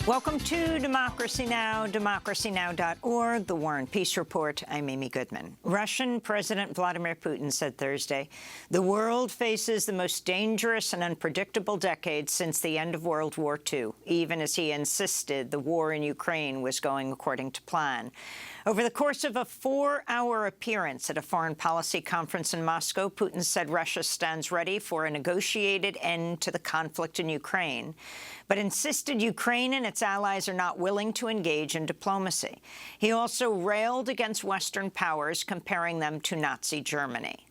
Welcome to Democracy Now!, democracynow.org, The War and Peace Report. I'm Amy Goodman. Russian President Vladimir Putin said Thursday, the world faces the most dangerous and unpredictable decade since the end of World War II, even as he insisted the war in Ukraine was going according to plan. Over the course of a 4-hour appearance at a foreign policy conference in Moscow, Putin said Russia stands ready for a negotiated end to the conflict in Ukraine, but insisted Ukraine and its allies are not willing to engage in diplomacy. He also railed against Western powers, comparing them to Nazi Germany.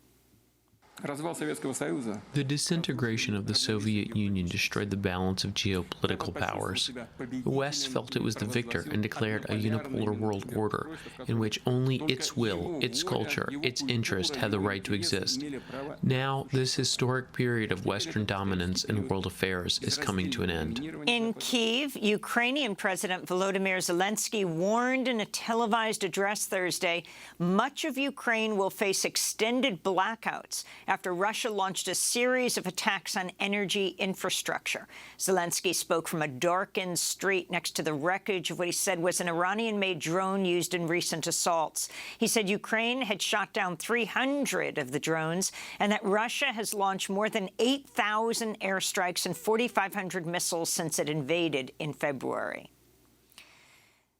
The disintegration of the Soviet Union destroyed the balance of geopolitical powers. The West felt it was the victor and declared a unipolar world order in which only its will, its culture, its interest had the right to exist. Now, this historic period of Western dominance in world affairs is coming to an end. In Kyiv, Ukrainian President Volodymyr Zelensky warned in a televised address Thursday, much of Ukraine will face extended blackouts after Russia launched a series of attacks on energy infrastructure. Zelensky spoke from a darkened street next to the wreckage of what he said was an Iranian-made drone used in recent assaults. He said Ukraine had shot down 300 of the drones and that Russia has launched more than 8,000 airstrikes and 4,500 missiles since it invaded in February.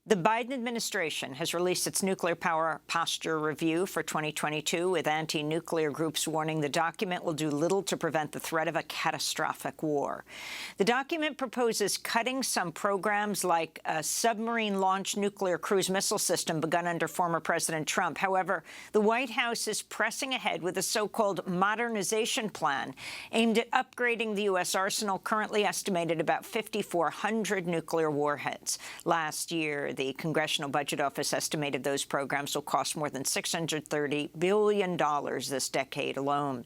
The Biden administration has released its nuclear power posture review for 2022, with anti-nuclear groups warning the document will do little to prevent the threat of a catastrophic war. The document proposes cutting some programs like a submarine-launched nuclear cruise missile system begun under former President Trump. However, the White House is pressing ahead with a so-called modernization plan aimed at upgrading the U.S. arsenal, currently estimated about 5,400 nuclear warheads. Last year, the Congressional Budget Office estimated those programs will cost more than $630 billion this decade alone.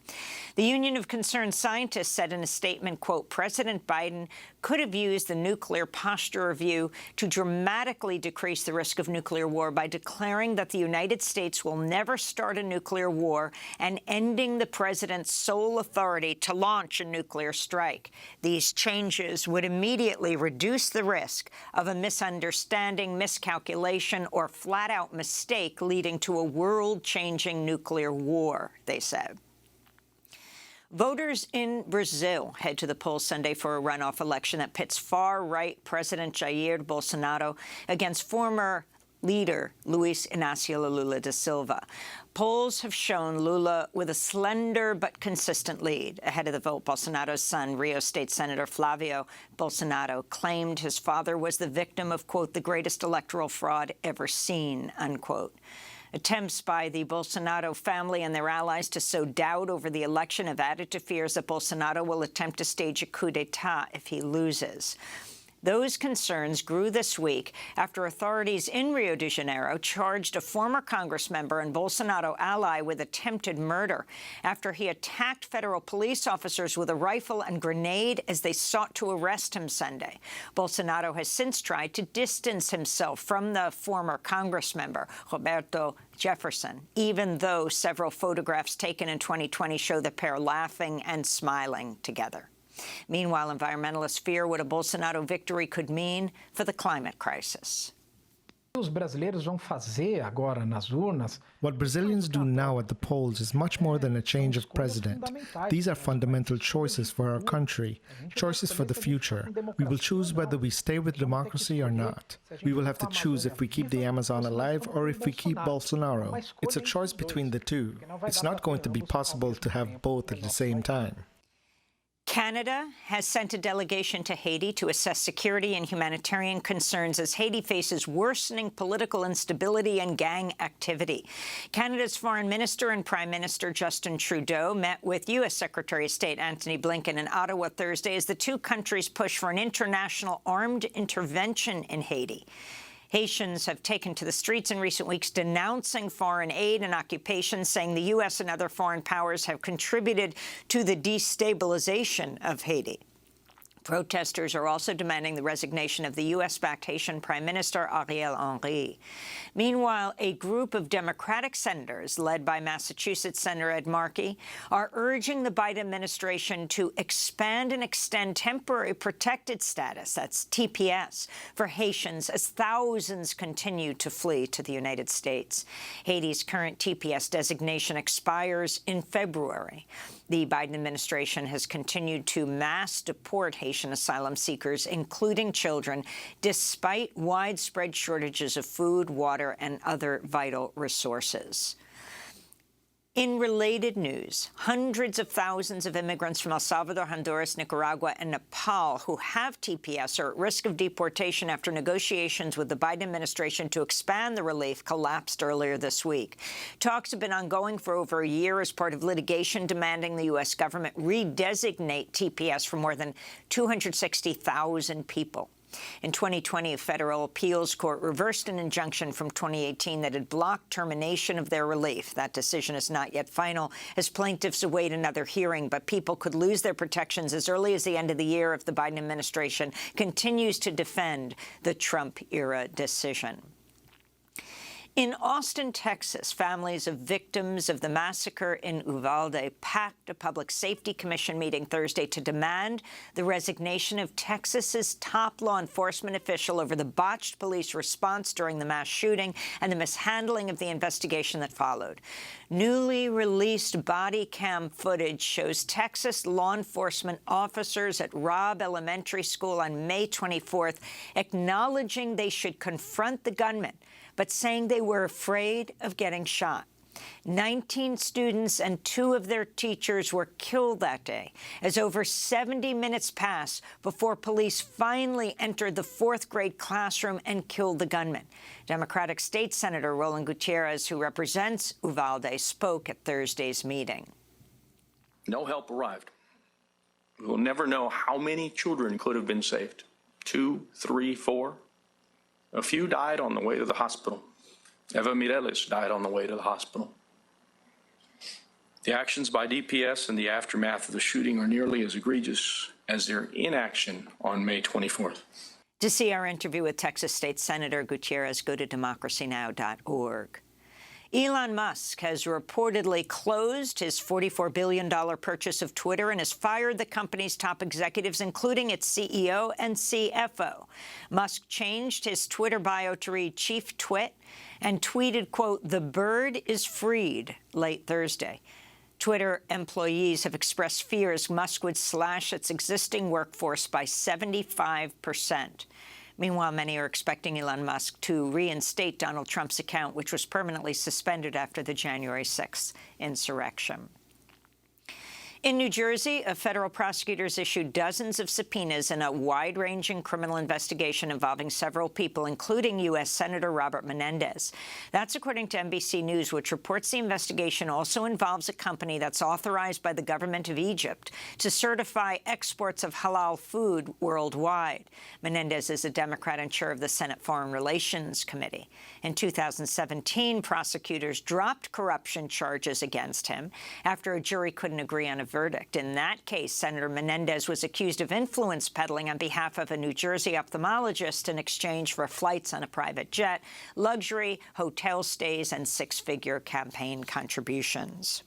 The Union of Concerned Scientists said in a statement, quote, President Biden could have used the nuclear posture review to dramatically decrease the risk of nuclear war by declaring that the United States will never start a nuclear war and ending the president's sole authority to launch a nuclear strike. These changes would immediately reduce the risk of a misunderstanding, miscalculation, or flat-out mistake leading to a world-changing nuclear war, they said. Voters in Brazil head to the polls Sunday for a runoff election that pits far-right President Jair Bolsonaro against former leader Luiz Inácio Lula da Silva. Polls have shown Lula with a slender but consistent lead. Ahead of the vote, Bolsonaro's son, Rio State Senator Flavio Bolsonaro, claimed his father was the victim of, quote, the greatest electoral fraud ever seen, unquote. Attempts by the Bolsonaro family and their allies to sow doubt over the election have added to fears that Bolsonaro will attempt to stage a coup d'etat if he loses. Those concerns grew this week after authorities in Rio de Janeiro charged a former Congress member and Bolsonaro ally with attempted murder after he attacked federal police officers with a rifle and grenade as they sought to arrest him Sunday. Bolsonaro has since tried to distance himself from the former Congress member, Roberto Jefferson, even though several photographs taken in 2020 show the pair laughing and smiling together. Meanwhile, environmentalists fear what a Bolsonaro victory could mean for the climate crisis. What Brazilians do now at the polls is much more than a change of president. These are fundamental choices for our country, choices for the future. We will choose whether we stay with democracy or not. We will have to choose if we keep the Amazon alive or if we keep Bolsonaro. It's a choice between the two. It's not going to be possible to have both at the same time. Canada has sent a delegation to Haiti to assess security and humanitarian concerns as Haiti faces worsening political instability and gang activity. Canada's Foreign Minister and Prime Minister Justin Trudeau met with U.S. Secretary of State Antony Blinken in Ottawa Thursday as the two countries push for an international armed intervention in Haiti. Haitians have taken to the streets in recent weeks denouncing foreign aid and occupation, saying the U.S. and other foreign powers have contributed to the destabilization of Haiti. Protesters are also demanding the resignation of the U.S.-backed Haitian Prime Minister Ariel Henry. Meanwhile, a group of Democratic senators, led by Massachusetts Senator Ed Markey, are urging the Biden administration to expand and extend temporary protected status, that's TPS, for Haitians as thousands continue to flee to the United States. Haiti's current TPS designation expires in February. The Biden administration has continued to mass deport Haitian asylum seekers, including children, despite widespread shortages of food, water, and other vital resources. In related news, hundreds of thousands of immigrants from El Salvador, Honduras, Nicaragua, and Nepal who have TPS are at risk of deportation after negotiations with the Biden administration to expand the relief collapsed earlier this week. Talks have been ongoing for over a year as part of litigation demanding the U.S. government redesignate TPS for more than 260,000 people. In 2020, a federal appeals court reversed an injunction from 2018 that had blocked termination of their relief. That decision is not yet final, as plaintiffs await another hearing, but people could lose their protections as early as the end of the year if the Biden administration continues to defend the Trump-era decision. In Austin, Texas, families of victims of the massacre in Uvalde packed a Public Safety Commission meeting Thursday to demand the resignation of Texas's top law enforcement official over the botched police response during the mass shooting and the mishandling of the investigation that followed. Newly released body cam footage shows Texas law enforcement officers at Robb Elementary School on May 24th acknowledging they should confront the gunman, but saying they were afraid of getting shot. 19 students and 2 of their teachers were killed that day, as over 70 minutes passed before police finally entered the 4th grade classroom and killed the gunman. Democratic State Senator Roland Gutierrez, who represents Uvalde, spoke at Thursday's meeting. No help arrived. We'll never know how many children could have been saved. 2, 3, 4. A few died on the way to the hospital. Eva Mireles died on the way to the hospital. The actions by DPS in the aftermath of the shooting are nearly as egregious as their inaction on May 24th. To see our interview with Texas State Senator Gutierrez, go to democracynow.org. Elon Musk has reportedly closed his $44 billion purchase of Twitter and has fired the company's top executives, including its CEO and CFO. Musk changed his Twitter bio to read Chief Twit and tweeted, quote, "The bird is freed," late Thursday. Twitter employees have expressed fears Musk would slash its existing workforce by 75%. Meanwhile, many are expecting Elon Musk to reinstate Donald Trump's account, which was permanently suspended after the January 6th insurrection. In New Jersey, federal prosecutors issued dozens of subpoenas in a wide-ranging criminal investigation involving several people, including U.S. Senator Robert Menendez. That's according to NBC News, which reports the investigation also involves a company that's authorized by the government of Egypt to certify exports of halal food worldwide. Menendez is a Democrat and chair of the Senate Foreign Relations Committee. In 2017, prosecutors dropped corruption charges against him after a jury couldn't agree on a verdict. In that case, Senator Menendez was accused of influence peddling on behalf of a New Jersey ophthalmologist in exchange for flights on a private jet, luxury hotel stays, and 6-figure campaign contributions.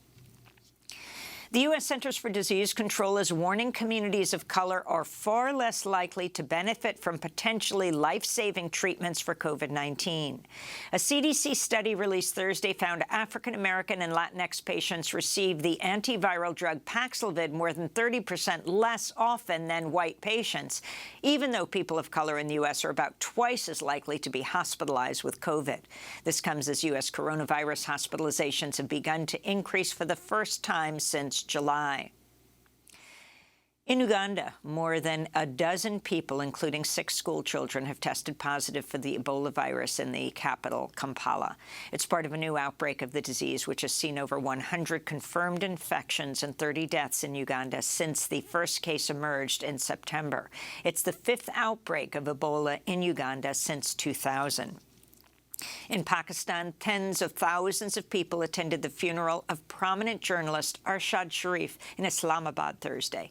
The U.S. Centers for Disease Control is warning communities of color are far less likely to benefit from potentially life-saving treatments for COVID-19. A CDC study released Thursday found African-American and Latinx patients received the antiviral drug Paxlovid more than 30% less often than white patients, even though people of color in the U.S. are about twice as likely to be hospitalized with COVID. This comes as U.S. coronavirus hospitalizations have begun to increase for the first time since July. In Uganda, more than a dozen people, including 6 school children, have tested positive for the Ebola virus in the capital, Kampala. It's part of a new outbreak of the disease, which has seen over 100 confirmed infections and 30 deaths in Uganda since the first case emerged in September. It's the 5th outbreak of Ebola in Uganda since 2000. In Pakistan, tens of thousands of people attended the funeral of prominent journalist Arshad Sharif in Islamabad Thursday.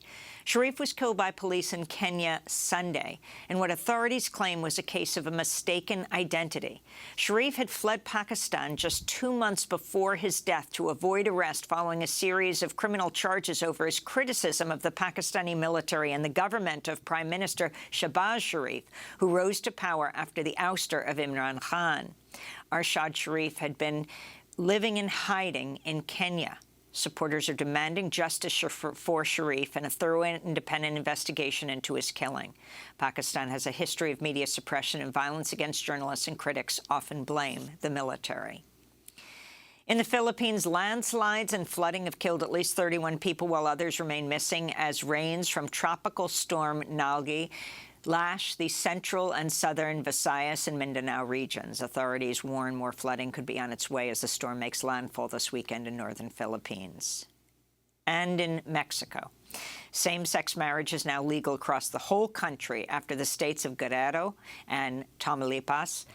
Sharif was killed by police in Kenya Sunday in what authorities claim was a case of a mistaken identity. Sharif had fled Pakistan just 2 months before his death to avoid arrest following a series of criminal charges over his criticism of the Pakistani military and the government of Prime Minister Shahbaz Sharif, who rose to power after the ouster of Imran Khan. Arshad Sharif had been living in hiding in Kenya. Supporters are demanding justice for Sharif and a thorough and independent investigation into his killing. Pakistan has a history of media suppression and violence against journalists, and critics often blame the military. In the Philippines, landslides and flooding have killed at least 31 people, while others remain missing as rains from tropical storm Nalgi lash the central and southern Visayas and Mindanao regions. Authorities warn more flooding could be on its way as the storm makes landfall this weekend in northern Philippines. And in Mexico, same-sex marriage is now legal across the whole country after the states of Guerrero and Tamaulipas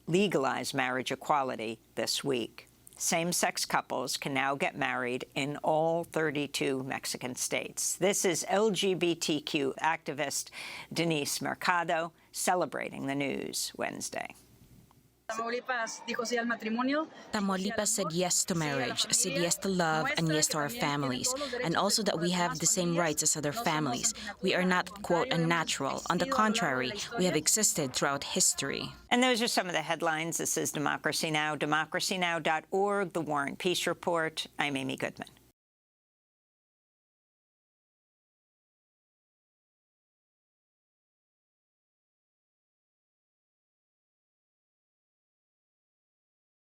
legalized marriage equality this week. Same-sex couples can now get married in all 32 Mexican states. This is LGBTQ activist Denise Mercado celebrating the news Wednesday. Tamaulipas said yes to marriage, said yes to love, and yes to our families, and also that we have the same rights as other families. We are not, quote, unnatural. On the contrary, we have existed throughout history. And those are some of the headlines. This is Democracy Now!, democracynow.org, The War and Peace Report. I'm Amy Goodman.